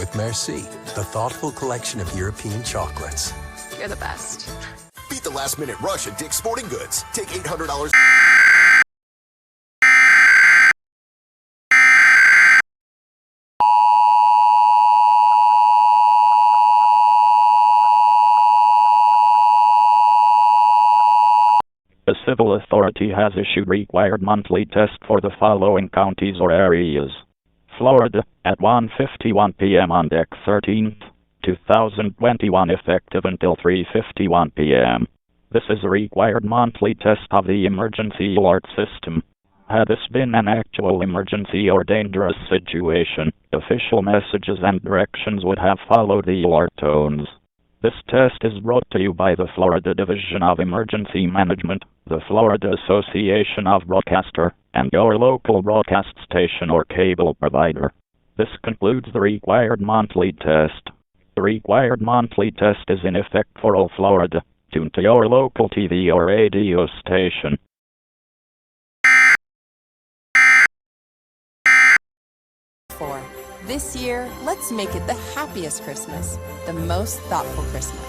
with Merci, the thoughtful collection of European chocolates. You're the best. Beat the last-minute rush at Dick's Sporting Goods. Take $800. The civil authority has issued required monthly test for the following counties or areas. Florida, at 1:51 p.m. on Deck 13th, 2021, effective until 3:51 p.m. This is a required monthly test of the emergency alert system. Had this been an actual emergency or dangerous situation, official messages and directions would have followed the alert tones. This test is brought to you by the Florida Division of Emergency Management, the Florida Association of Broadcasters, and your local broadcast station or cable provider. This concludes the required monthly test. The required monthly test is in effect for all Florida. Tune to your local TV or radio station. This year, let's make it the happiest Christmas, the most thoughtful Christmas.